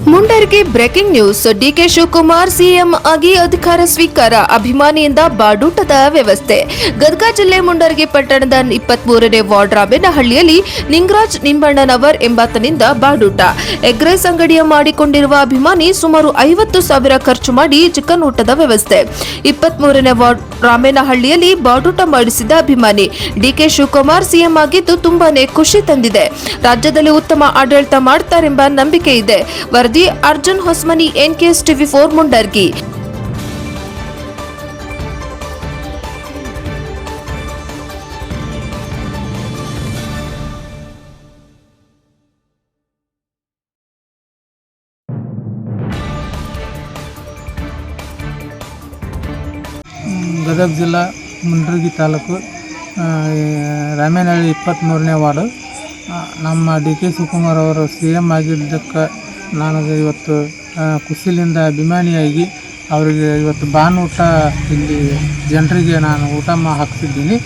Mundargi breaking news. DK Shivakumar CM ಆಗಿ ಅಧಿಕಾರ ಸ್ವೀಕಾರ. ಅಭಿಮಾನಿಯಿಂದ ಬಾಡೂಟದ ವ್ಯವಸ್ಥೆ. ಗದಗ ಜಿಲ್ಲೆ ಮುಂಡರ್ಗಿ ಪಟ್ಟಣದ 23ನೇ ವಾರ್ಡ್ ರಾಮೇನಹಳ್ಳಿಯಲ್ಲಿ ನಿಂಗರಾಜ್ ನಿಂಬಣ್ಣನವರ್ ಎಂಬಾತನಿಂದ ಬಾಡೂಟ. ಎಗ್ ರೈಸ್ ಅಂಗಡಿಯ ಮಾಡಿಕೊಂಡಿರುವ ಅಭಿಮಾನಿ ಸುಮಾರು 50,000 ಖರ್ಚು ಮಾಡಿ ಚಿಕನ್ ಊಟದ ವ್ಯವಸ್ಥೆ. 23ನೇ ವಾರ್ಡ್ ರಾಮೇನಹಳ್ಳಿಯಲ್ಲಿ ಬಾಡೂಟ ಮಾಡಿಸಿದ ಅಭಿಮಾನಿ. ಡಿಕೆ ಶಿವಕುಮಾರ್ ಸಿಎಂ ಆಗಿದ್ದು ತುಂಬಾನೇ ಖುಷಿ ತಂದಿದೆ. ರಾಜ್ಯದಲ್ಲಿ ಉತ್ತಮ ಆಡಳಿತ ಮಾಡ್ತಾರೆಂಬ ನಂಬಿಕೆ ಇದೆ. ವರದಿ ಅರ್ಜುನ್ ಹೊಸಮನಿ, NKS TV4 ಮುಂಡರ್ಗಿ. ಗದಗ ಜಿಲ್ಲಾ ಮುಂಡರ್ಗಿ ತಾಲೂಕು ರಾಮೇನಹಳ್ಳಿ 23ನೇ ವಾರ್ಡು. ನಮ್ಮ DK ಶಿವಕುಮಾರ್ ಅವರು CM ಆಗಿದ್ದಕ್ಕೆ ನಾನು ಇವತ್ತು ಖುಷಿಲಿಂದ ಅಭಿಮಾನಿಯಾಗಿ ಅವರಿಗೆ ಇವತ್ತು ಊಟ ಇಲ್ಲಿ ಜನರಿಗೆ ನಾನು ಊಟ ಹಾಕ್ತಿದ್ದೀನಿ.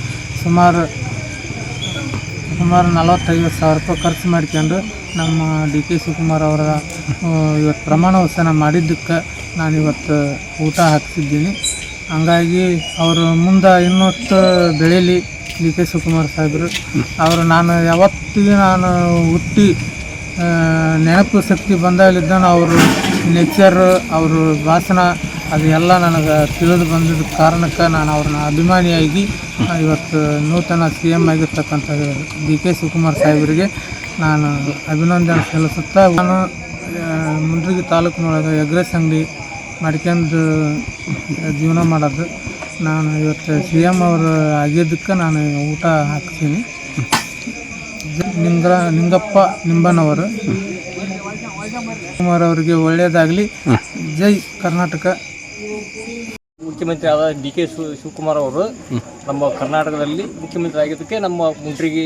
ಸುಮಾರು 40-50 ಸಾವಿರ ರೂಪಾಯಿ ಖರ್ಚು ಮಾಡ್ಕೊಂಡು ನಮ್ಮ DK ಶಿವಕುಮಾರ್ ಅವರ ಇವತ್ತು ಪ್ರಮಾಣ ವಚನ ಮಾಡಿದ್ದಕ್ಕೆ ನಾನು ಇವತ್ತು ಊಟ ಹಾಕ್ತಿದ್ದೀನಿ. ಹಂಗಾಗಿ ಅವರು ಮುಂದೆ ಇನ್ನೊತ್ತು ಬೆಳೀಲಿ DK ಶಿವಕುಮಾರ್ ಸಾಹೇಬರು. ಅವರು ನಾನು ಯಾವತ್ತಿಗೆ ನಾನು ಹುಟ್ಟಿ ನೆನಪು ಶಕ್ತಿ ಬಂದಾಗಲಿದ್ದ ಅವರು ನೇಚರ್ ಅವರು ಭಾಷಣ ಅದು ಎಲ್ಲ ನನಗೆ ತಿಳಿದು ಬಂದಿದ್ದ ಕಾರಣಕ್ಕೆ ನಾನು ಅವ್ರನ್ನ ಅಭಿಮಾನಿಯಾಗಿ ಇವತ್ತು ನೂತನ CM ಆಗಿರ್ತಕ್ಕಂಥ DK ಶಿವಕುಮಾರ್ ಸಾಹೇಬರಿಗೆ ನಾನು ಅಭಿನಂದನೆ ಸಲ್ಲಿಸುತ್ತಾ, ನಾನು ಮುಂಡರ್ಗಿ ತಾಲೂಕಿನೊಳಗೆ ಎಗ್ ರೈಸ್ ಅಂಗಡಿ ಮಾಡ್ಕೊಂಡು ಜೀವನ ಮಾಡೋದು. ನಾನು ಇವತ್ತು CM ಅವರು ಆಗಿದ್ದಕ್ಕೆ ನಾನು ಊಟ ಹಾಕ್ತೀನಿ. ನಿಂಗಪ್ಪ ನಿಂಬಣ್ಣವರು ಕುಮಾರ್ ಅವರಿಗೆ ಒಳ್ಳೆಯದಾಗಲಿ. ಜೈ ಕರ್ನಾಟಕ. ಮುಖ್ಯಮಂತ್ರಿ ಆದ DK ಶಿವಕುಮಾರ್ ಅವರು ನಮ್ಮ ಕರ್ನಾಟಕದಲ್ಲಿ ಮುಖ್ಯಮಂತ್ರಿ ಆಗಿದ್ದಕ್ಕೆ ನಮ್ಮ ಮುಂಡ್ರಿಗಿ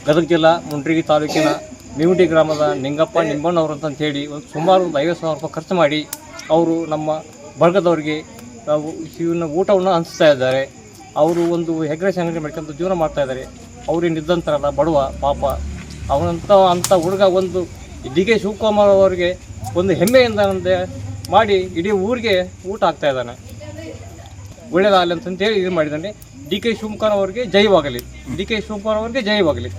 ಗದಗ ಜಿಲ್ಲಾ ಮುಂಡ್ರಿಗಿ ತಾಲೂಕಿನ ಮೇವುಂಡಿ ಗ್ರಾಮದ ನಿಂಗಪ್ಪ ನಿಂಬಣ್ಣವರು ಅಂತೇಳಿ ಸುಮಾರು 50,000 ರೂಪಾಯಿ ಖರ್ಚು ಮಾಡಿ ಅವರು ನಮ್ಮ ಬಳಗದವರಿಗೆ ಊಟವನ್ನು ಹಂಚ್ತಾ ಇದ್ದಾರೆ. ಅವರು ಒಂದು ಎಗ್ ರೈಸ್ ಅಂಗಡಿ ಮಾಡ್ಕೊಂಡು ಜೀವನ ಮಾಡ್ತಾ ಇದ್ದಾರೆ. ಅವರೇನಿದ್ದಂತಾರಲ್ಲ ಬಡವ ಪಾಪ ಅಂಥ ಹುಡುಗ ಒಂದು DK ಶಿವಕುಮಾರ್ ಅವರಿಗೆ ಒಂದು ಹೆಮ್ಮೆಯಿಂದ ಮಾಡಿ ಇಡೀ ಊರಿಗೆ ಊಟ ಹಾಕ್ತಾ ಇದ್ದಾನೆ. ಒಳ್ಳೆಯದಾಗಲಿ ಅಂತೇಳಿ ಇದು ಮಾಡಿದ್ದಾನೆ. DK ಶಿವಕುಮಾರ್ ಅವರಿಗೆ ಜಯವಾಗಲಿ. DK ಶಿವಕುಮಾರ್ ಅವರಿಗೆ ಜಯವಾಗಲಿ.